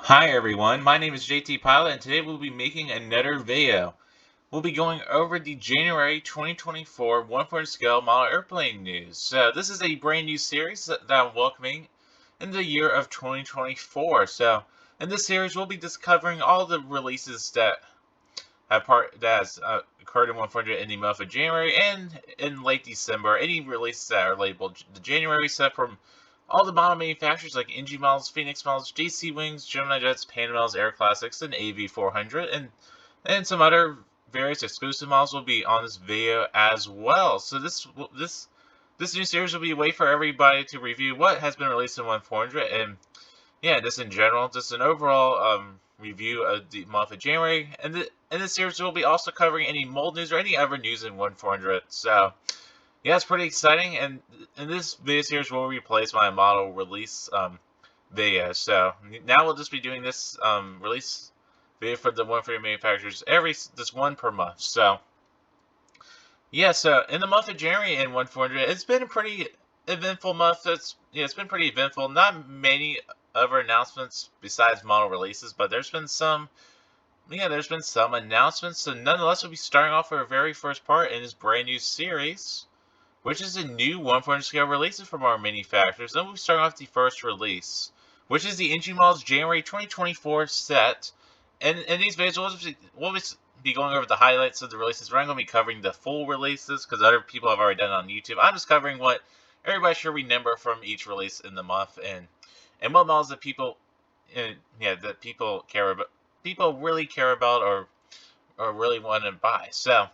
Hi everyone, my name is JT Pilot and today we'll be making another video. We'll be going over the January 2024 1/4 scale model airplane news. So this is a brand new series that I'm welcoming in the year of 2024. So in this series we'll be just covering all the releases that has occurred in 1/4 in the month of January and in late December. Any releases that are labeled the January set from all the model manufacturers like NG models, Phoenix models, JC Wings, Gemini Jets, Panda models, Aeroclasics, and AV400, and some other various exclusive models will be on this video as well. So this new series will be a way for everybody to review what has been released in 1/4 and yeah, just in general, just an overall review of the month of January. And in this series, we'll be also covering any mold news or any other news in 1/4. So yeah, it's pretty exciting. And in this video series, we'll replace my model release video. So now we'll just be doing this release video for the 1/4 manufacturers just one per month. So yeah, so in the month of January in 1/4, it's been a pretty eventful month. It's been pretty eventful. Not many other announcements besides model releases, but there's been some announcements. So nonetheless, we'll be starting off with our very first part in this brand new series, which is a new 1/4 scale releases from our manufacturers. Then we'll be starting off the first release, which is the NG Models January 2024 set. And in these videos, we'll be going over the highlights of the releases. We're not going to be covering the full releases because other people have already done it on YouTube. I'm just covering what everybody should remember from each release in the month and what models that that people really care about or really want to buy. So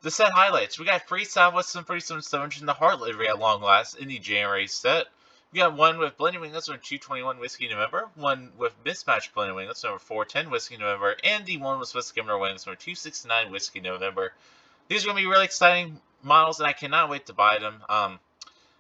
the set highlights: we got free Southwest 747 in the Heart livery at long last in the January set. We got one with blended winglets number 221 Whiskey November, one with mismatched blended winglets number 410 Whiskey November, and the one with Swiss skimmer winglets number 269 Whiskey November. These are going to be really exciting models, and I cannot wait to buy them.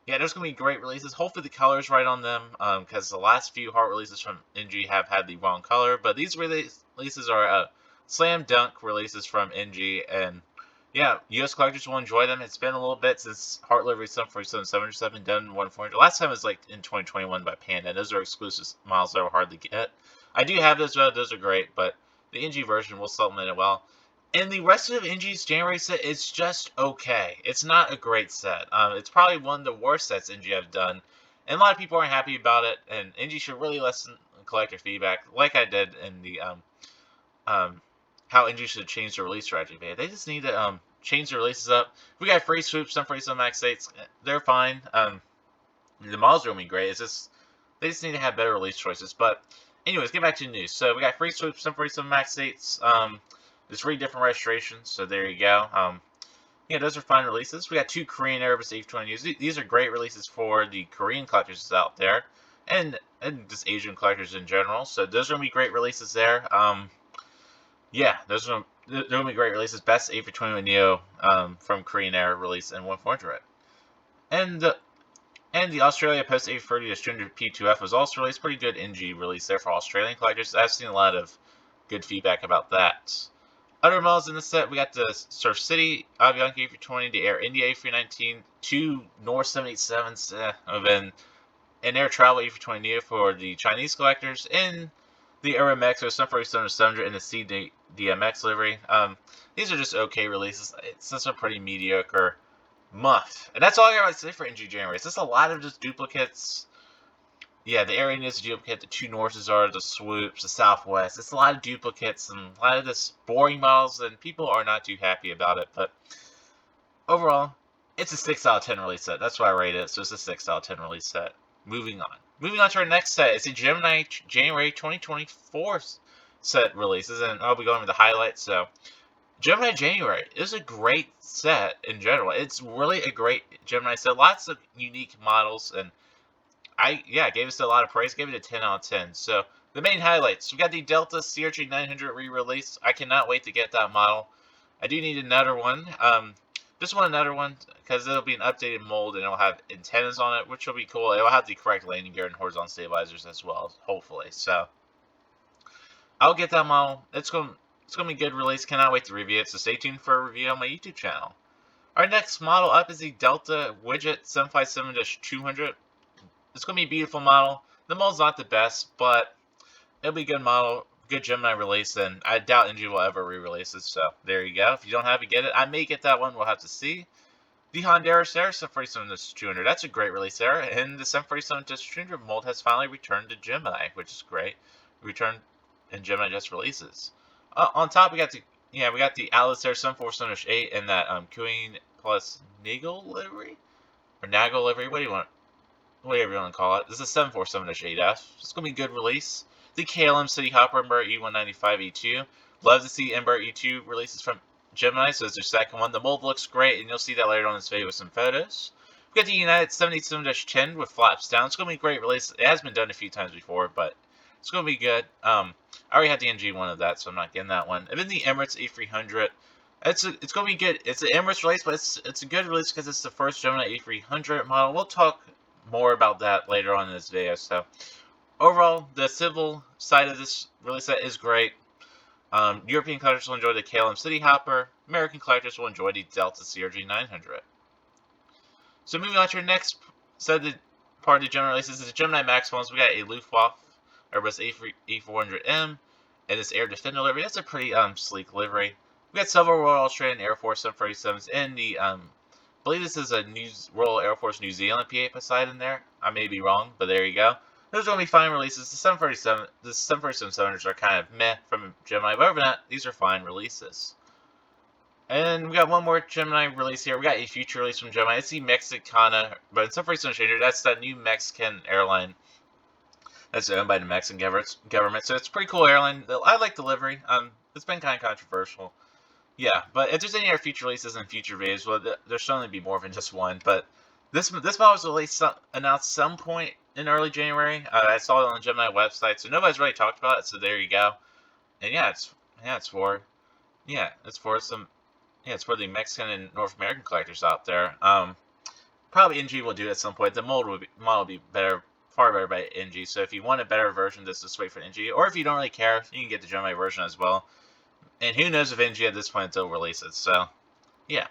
Yeah, there's going to be great releases. Hopefully the color's right on them, because the last few Heart releases from NG have had the wrong color, but these releases are slam dunk releases from NG, and yeah, U.S. collectors will enjoy them. It's been a little bit since Heart Livery 747 done in 1/4. Last time was like in 2021 by Panda. Those are exclusive models that are hard to get. I do have those, those are great, but the NG version will supplement it well. And the rest of NG's January set is just okay. It's not a great set. It's probably one of the worst sets NG have done, and a lot of people aren't happy about it. And NG should really listen to collector feedback, like I did in the how NG should change the release strategy. They just need to change the releases up. We got free swoops, some free some max 8s. They're fine. The models are going to be great. It's just they just need to have better release choices. But anyways, get back to the news. So we got free swoops, some free some max 8s. There's 3 different registrations. So there you go. Yeah, those are fine releases. We got 2 Korean Airbus A20s. These are great releases for the Korean collectors out there, and just Asian collectors in general. So those are going to be great releases there. Yeah, those are they're going to be great releases. Best A321neo from Korean Air release in 1/4. And the Australia Post A30-200 P2F was also released. Pretty good NG release there for Australian collectors. I've seen a lot of good feedback about that. Other models in the set, we got the Surf City Avianca A320, the Air India A319, 2 North 787s, and Air Travel A320neo for the Chinese collectors, and the Aeromex 747 and the CDMX livery. These are just okay releases. It's just a pretty mediocre month. And that's all I got to say for NG January. It's just a lot of just duplicates. Yeah, the Air India is a duplicate, the 2 Norses are the swoops, the Southwest. It's a lot of duplicates and a lot of this boring models, and people are not too happy about it. But overall, it's a 6 out of 10 release set. That's why I rate it. So it's a 6 out of 10 release set. Moving on. Moving on to our next set. It's a Gemini January 2024 set releases, and I'll be going with the highlights. So, Gemini January is a great set in general. It's really a great Gemini set. Lots of unique models, and I gave it a lot of praise. Gave it a 10 out of 10. So, the main highlights. We got the Delta CRJ 900 re-release. I cannot wait to get that model. I do need another one. Just want another one because it'll be an updated mold and it'll have antennas on it, which will be cool. It'll have the correct landing gear and horizontal stabilizers as well, hopefully. So I'll get that model. It's gonna be a good release. Cannot wait to review it. So stay tuned for a review on my YouTube channel. Our next model up is the Delta Widget 757-200. It's gonna be a beautiful model. The mold's not the best, but it'll be a good model, good Gemini release, and I doubt NG will ever re-release it. So there you go. If you don't have it, get it. I may get that one. We'll have to see. The Honduras Air 747-200. That's a great release there, and the 747-200 mold has finally returned to Gemini, which is great. Returned and Gemini just releases. On top, we got the Atlas Air 747-8 and that Queen plus Nagel livery or Nagel livery. Whatever you want to call it. This is a 747-8F. It's gonna be a good release. The KLM City Hopper Embraer E195 E2. Love to see Embraer E2 releases from Gemini, so it's their second one. The mold looks great, and you'll see that later on in this video with some photos. We got the United 787-10 with flaps down. It's going to be a great release. It has been done a few times before, but it's going to be good. I already had the NG one of that, so I'm not getting that one. And then the Emirates A300. It's going to be good. It's an Emirates release, but it's a good release because it's the first Gemini A300 model. We'll talk more about that later on in this video. So overall, the civil side of this release set is great. European collectors will enjoy the KLM City Hopper. American collectors will enjoy the Delta CRG 900. So moving on to our next set of part of the Gemini releases is the Gemini Max ones. We got a Luftwaffe Airbus A400M and this Air Defender livery. That's a pretty sleek livery. We got several Royal Australian Air Force 737s and the I believe this is a Royal Air Force New Zealand PA beside in there. I may be wrong, but there you go. Those are going to be fine releases. The 747-700s are kind of meh from Gemini, but other than that, these are fine releases. And we got one more Gemini release here. We got a future release from Gemini. It's the Mexicana, but in 747 that's that new Mexican airline that's owned by the Mexican government. So it's a pretty cool airline. I like the livery. It's been kind of controversial. Yeah, but if there's any other future releases and future videos, well, there'll certainly be more than just one. But this model was released announced some point in early January. I saw it on the Gemini website, so nobody's really talked about it. So there you go. And it's for the Mexican and North American collectors out there. Probably NG will do it at some point. The model will be better, far better by NG. So if you want a better version, just wait for NG. Or if you don't really care, you can get the Gemini version as well. And who knows if NG at this point until release it. So yeah.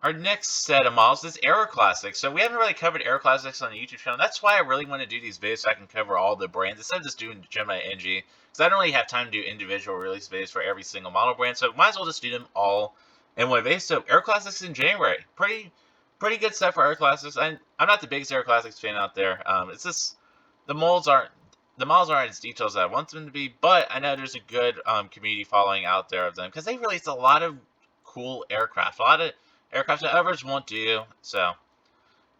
Our next set of models is Aeroclasics. So we haven't really covered Aeroclasics on the YouTube channel. That's why I really want to do these videos so I can cover all the brands instead of just doing Gemini NG. Because I don't really have time to do individual release videos for every single model brand. So might as well just do them all in one video. So Aeroclasics in January. Pretty good set for Aeroclasics. I'm not the biggest Aeroclasics fan out there. It's just the models aren't as detailed as I want them to be. But I know there's a good community following out there of them because they released a lot of cool aircraft. A lot of aircraft that others won't do. So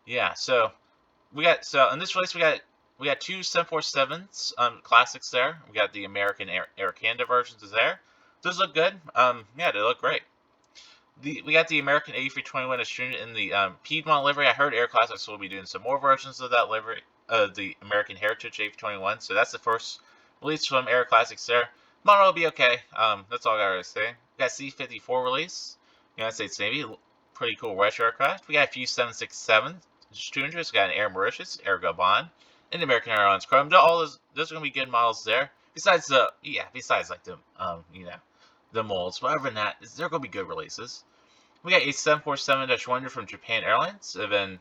yeah, so in this release we got two 747s classics there. We got the American Air Canada versions there. Those look good. Yeah, they look great. We got the American A321 Astronauts in the Piedmont livery. I heard Aeroclasics will be doing some more versions of that livery, the American Heritage A321. So that's the first release from Aeroclasics there. Model will be okay. That's all I gotta say. We got C-54 release, United States Navy. Pretty cool retro aircraft. We got a few 767-200s. We got an Air Mauritius, Air Gabon, and American Airlines Chrome. All those are gonna be good models there. Besides like the molds. But other than that, they're gonna be good releases. We got a 747-100 from Japan Airlines, and then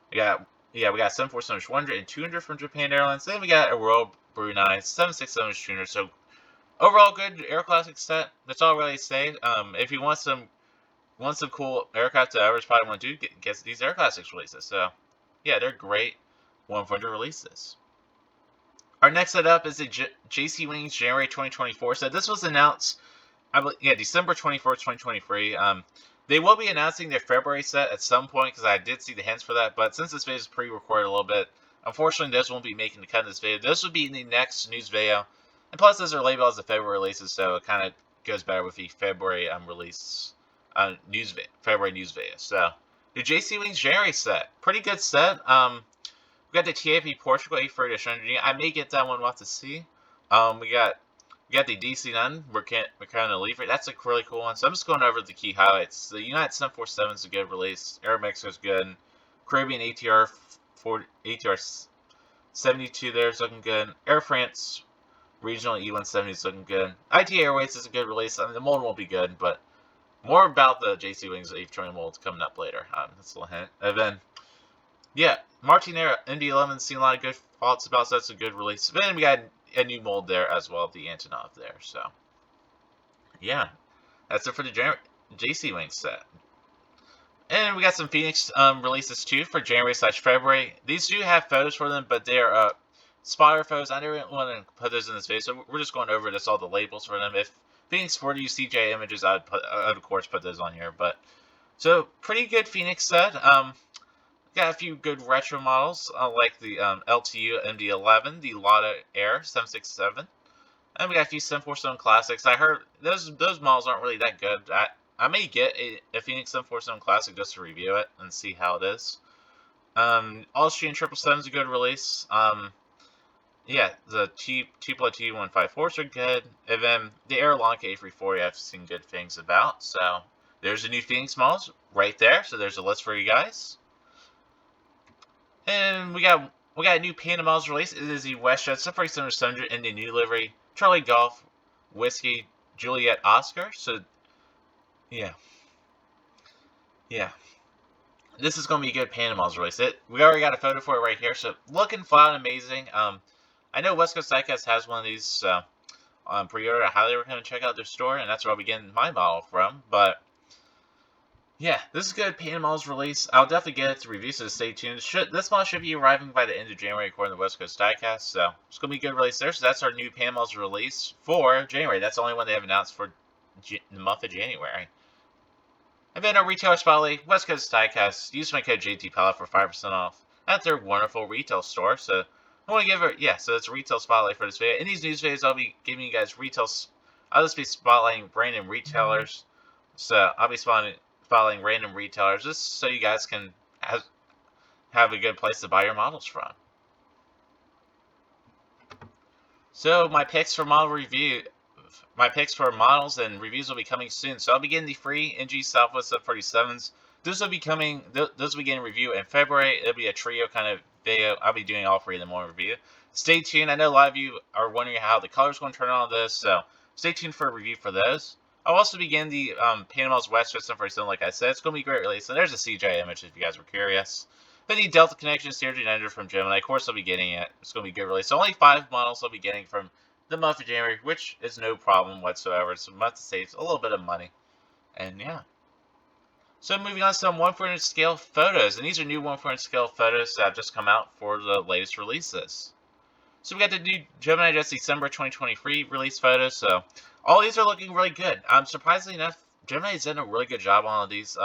we got 747-100 and 200 from Japan Airlines. Then we got a Royal Brunei 767-200. So overall, good Aeroclasics set. That's all I really say. If you want some cool aircraft that others probably want to do, get these Aeroclasics releases. So yeah, they're great 100 releases. Our next setup is the JC Wings January 2024. So this was announced, December 24th, 2023. They will be announcing their February set at some point because I did see the hints for that. But since this video is pre-recorded a little bit, unfortunately, this won't be making the cut in this video. This would be in the next news video. And plus, those are labeled as the February releases, so it kind of goes better with the February release February news video. So the JC Wings January set, pretty good set. We got the TAP Portugal A300. I may get that one. We'll have to see. We got the DC-9 Mercano Leaf. That's a really cool one. So I'm just going over the key highlights. The United 747 is a good release. Air Mexico is good. Caribbean ATR 72 there is looking good. Air France Regional E170 is looking good. IT Airways is a good release. I mean, the mold won't be good, but more about the JC Wings A320 mold coming up later. That's a little hint. And then Yeah, Martinera MD11 seen a lot of good thoughts about, so that's a good release. But then we got a new mold there as well, the Antonov there. So yeah, that's it for the JC Wing set. And we got some Phoenix releases too for January/February. These do have photos for them, but they're spotter photos. I didn't want to put those in this video, so we're just going over just all the labels for them. If Phoenix were to use CJ images, I'd of course put those on here. But so pretty good Phoenix set. Got a few good retro models, like the LTU MD11, the Lotta Air 767, and we got a few 747 classics. I heard those models aren't really that good. I may get a Phoenix 747 classic just to review it and see how it is. Austrian 777 is a good release. Yeah, the T154s are good, and then the Aeroclasics A340 I've seen good things about. So there's the new Phoenix models right there. So there's a list for you guys. And we got a new Panda models release. It is the WestJet 747 in the new livery. Charlie Golf, Whiskey, Juliet, Oscar. So yeah, yeah. This is going to be a good Panda models release. We already got a photo for it right here. So looking flat and amazing. I know West Coast Diecast has one of these. So pre-order. I highly recommend check out their store, and that's where I'll be getting my model from. But yeah, this is a good Panda models release. I'll definitely get it to review, so stay tuned. This model should be arriving by the end of January according to the West Coast Diecast, so it's going to be a good release there. So that's our new Panda models release for January. That's the only one they have announced for the month of January. And then our retailer spotlight, West Coast Diecast. Use my code JTPilot for 5% off at their wonderful retail store. So I want to give it, so it's a retail spotlight for this video. In these news videos, I'll be giving you guys I'll just be spotlighting random retailers. So I'll be spotlighting random retailers just so you guys can have a good place to buy your models from. So my picks for models and reviews will be coming soon. So I'll be getting the free NG Southwest F47s. Those will be getting review in February. It'll be a trio kind of video. I'll be doing all three of them in review. Stay tuned. I know a lot of you are wondering how the color's going to turn on this, so stay tuned for a review for those. I'll also begin the Panama's West System for something like I said. It's going to be a great release. And there's a CJ image if you guys were curious. Then the Delta Connection Steer Generator from Gemini. Of course, I'll be getting it. It's going to be a good release. So only 5 models I'll be getting from the month of January, which is no problem whatsoever. It's a month to save a little bit of money. And yeah. So moving on to some 1/400 scale photos. And these are new 1/400 scale photos that have just come out for the latest releases. So we got the new Gemini Jets December 2023 release photos. So all these are looking really good. Surprisingly enough, Gemini's done a really good job on all of these.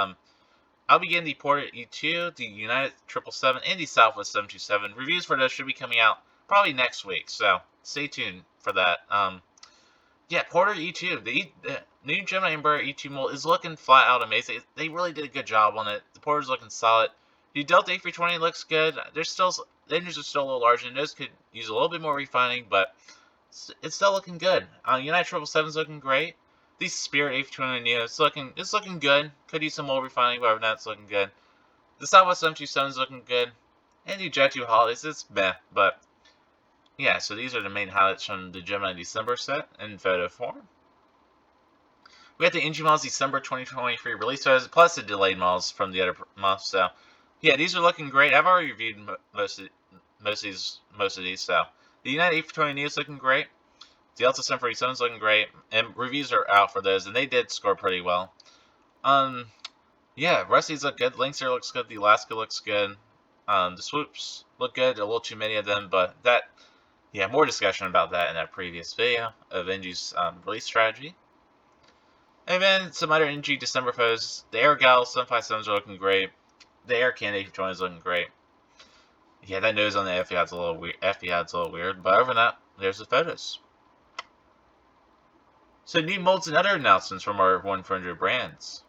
I'll be getting the Porter E2, the United 777, and the Southwest 727. Reviews for those should be coming out probably next week, so stay tuned for that. Yeah, Porter E2, the new Gemini Embraer E2 mold is looking flat out amazing. They really did a good job on it. The Porter's looking solid. The Delta A320 looks good. The engines are still a little larger, and those could use a little bit more refining, but it's still looking good. United 777's looking great. The Spirit A320 Neo it's looking good. Could use some more refining, but other than that, it's looking good. The Southwest 727 is looking good. And the Jet 2 Holidays, it's meh, but yeah, so these are the main highlights from the Gemini December set in photo form. We got the NG models December 2023 release photos, plus the delayed models from the other months. So yeah, these are looking great. I've already reviewed most of these. So the United A320 Neo is looking great. The Delta 747 is looking great, and reviews are out for those, and they did score pretty well. Yeah, Rusty's look good. Lynxer looks good. The Alaska looks good. The swoops look good. A little too many of them, but more discussion about that in that previous video of NG's release strategy. And then some other NG December photos. The Aerogal 757s are looking great. The Air Canada A320 is looking great. Yeah, that nose on the FPI's a little weird, but other than that, there's the photos. So new molds and other announcements from our 1/400 brands.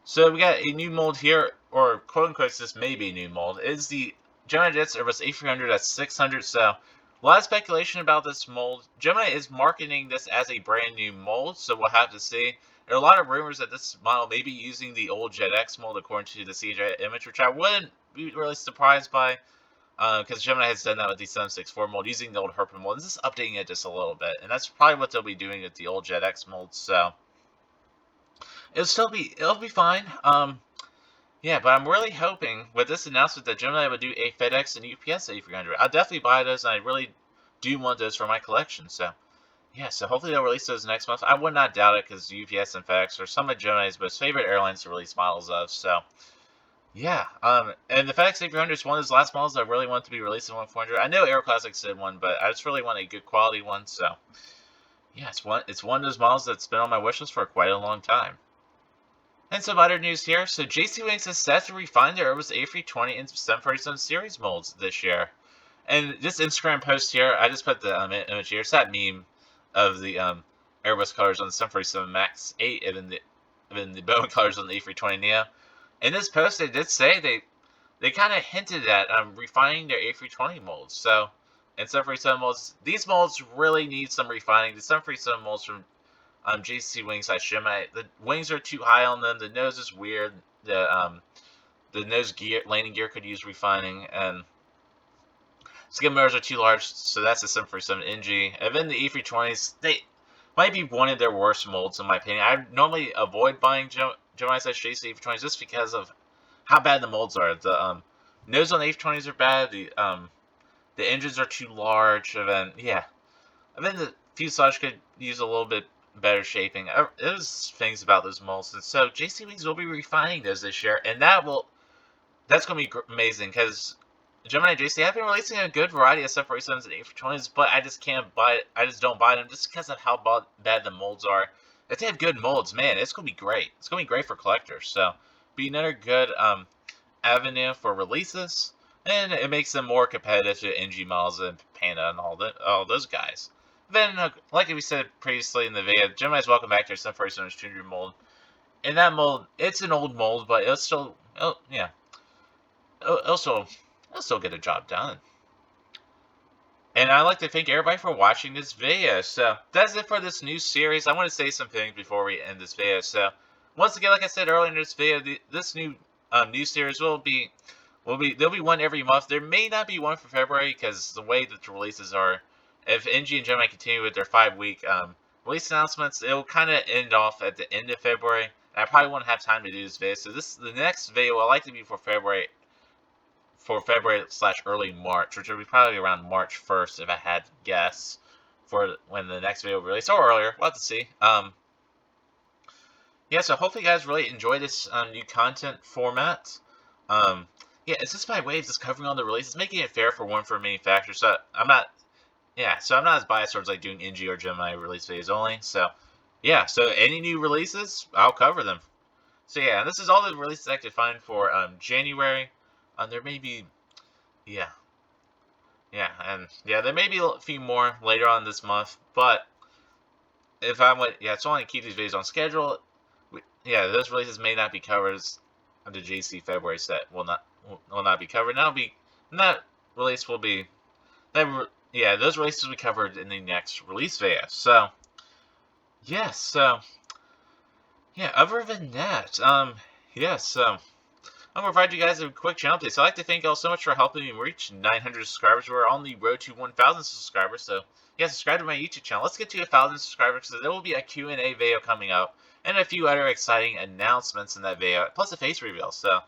So we got a new mold here, or quote unquote, this may be a new mold. It is the Gemini Jets Airbus A300 at 600. So a lot of speculation about this mold. Gemini is marketing this as a brand new mold, so we'll have to see. There are a lot of rumors that this model may be using the old Jet X mold according to the CJ image, which I wouldn't be really surprised by. Because Gemini has done that with the 764 mold, using the old Herpin mold, and just updating it just a little bit. And that's probably what they'll be doing with the old Jet X mold, so it'll be fine. Yeah, but I'm really hoping with this announcement that Gemini would do a FedEx and UPS A300. I'll definitely buy those, and I really do want those for my collection. So yeah, so hopefully they'll release those next month. I would not doubt it because UPS and FedEx are some of Gemini's most favorite airlines to release models of. So yeah, and the FedEx A300 is one of those last models that I really want to be released in 1400. I know Aeroclasics did one, but I just really want a good quality one. So yeah, it's one of those models that's been on my wish list for quite a long time. And some other news here. So JC Wings is set to refine their Airbus A320 and 747 series molds this year. And this Instagram post here, I just put the image here. It's that meme of the Airbus colors on the 747 Max 8 and then the Boeing colors on the A320neo. In this post, they did say they kind of hinted at refining their A320 molds. So, and 747 molds, these molds really need some refining. The 747 molds from JC Wings Gemini, the wings are too high on them. The nose is weird. The nose gear, landing gear could use refining, and skim motors are too large. So that's a 747 NG. And then the A320s, they might be one of their worst molds in my opinion. I normally avoid buying Gemini JC A320s just because of how bad the molds are. The nose on the A320s are bad. The engines are too large. And then the fuselage could use a little bit better shaping. There's things about those molds, and so JC Wings will be refining those this year, and that's going to be amazing because Gemini JC have been releasing a good variety of 747s and A320s, but I just can't buy it. I just don't buy them just because of how bad the molds are. If they have good molds, man, it's going to be great. It's going to be great for collectors. So, be another good avenue for releases, and it makes them more competitive to NG models and Panda and all those guys. Then, like we said previously in the video, Gemini's welcome back to their 747 200 mold. In that mold, it's an old mold, but it'll still, it'll still get a job done. And I'd like to thank everybody for watching this video. So that's it for this new series. I want to say some things before we end this video. So once again, like I said earlier in this video, this new news series there'll be one every month. There may not be one for February because the way that the releases are. If NG and Gemini continue with their 5-week release announcements, it'll kind of end off at the end of February. And I probably won't have time to do this video. So the next video will likely be for February / early March, which will be probably around March 1st if I had to guess for when the next video will be released, or earlier. We'll have to see. Yeah, so hopefully you guys really enjoy this new content format. Yeah, it's just my way of just covering all the releases, making it fair for manufacturers. So I'm not as biased towards like doing NG or Gemini release videos only. So yeah, so any new releases, I'll cover them. So yeah, this is all the releases I could find for January. There may be, there may be a few more later on this month. But if I want, so I want to keep these videos on schedule. Those releases may not be covered. The JC February set will not be covered. That release will be those releases will be covered in the next release video. So other than that, I'm going to provide you guys a quick channel update. So I'd like to thank you all so much for helping me reach 900 subscribers. We're on the road to 1,000 subscribers. So subscribe to my YouTube channel. Let's get to 1,000 subscribers. So there will be a Q&A video coming up and a few other exciting announcements in that video, plus a face reveal. So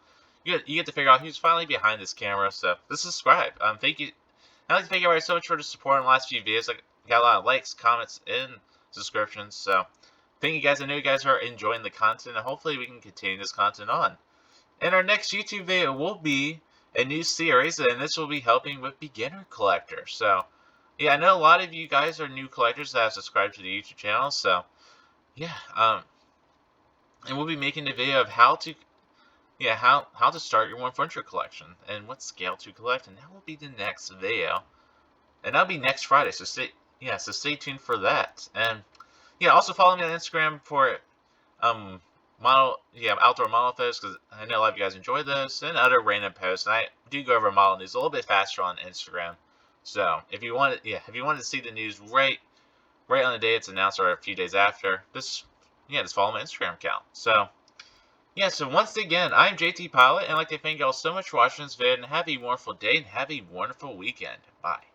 you get to figure out who's finally behind this camera. So just subscribe. Thank you. I'd like to thank everybody so much for the support in the last few videos. I got a lot of likes, comments, and subscriptions. So thank you guys. I know you guys are enjoying the content, and hopefully we can continue this content on. And our next YouTube video will be a new series, and this will be helping with beginner collectors. So, I know a lot of you guys are new collectors that have subscribed to the YouTube channel. So, and we'll be making a video of how to start your 1 collection and what scale to collect, and that will be the next video, and that'll be next Friday. So stay tuned for that. And also follow me on Instagram for outdoor model posts, because I know a lot of you guys enjoy those, and other random posts. And I do go over model news a little bit faster on Instagram. So if you want to see the news right on the day it's announced or a few days after, just follow my Instagram account. So so once again, I'm JT Pilot, and I'd like to thank you all so much for watching this video, and have a wonderful day and have a wonderful weekend. Bye.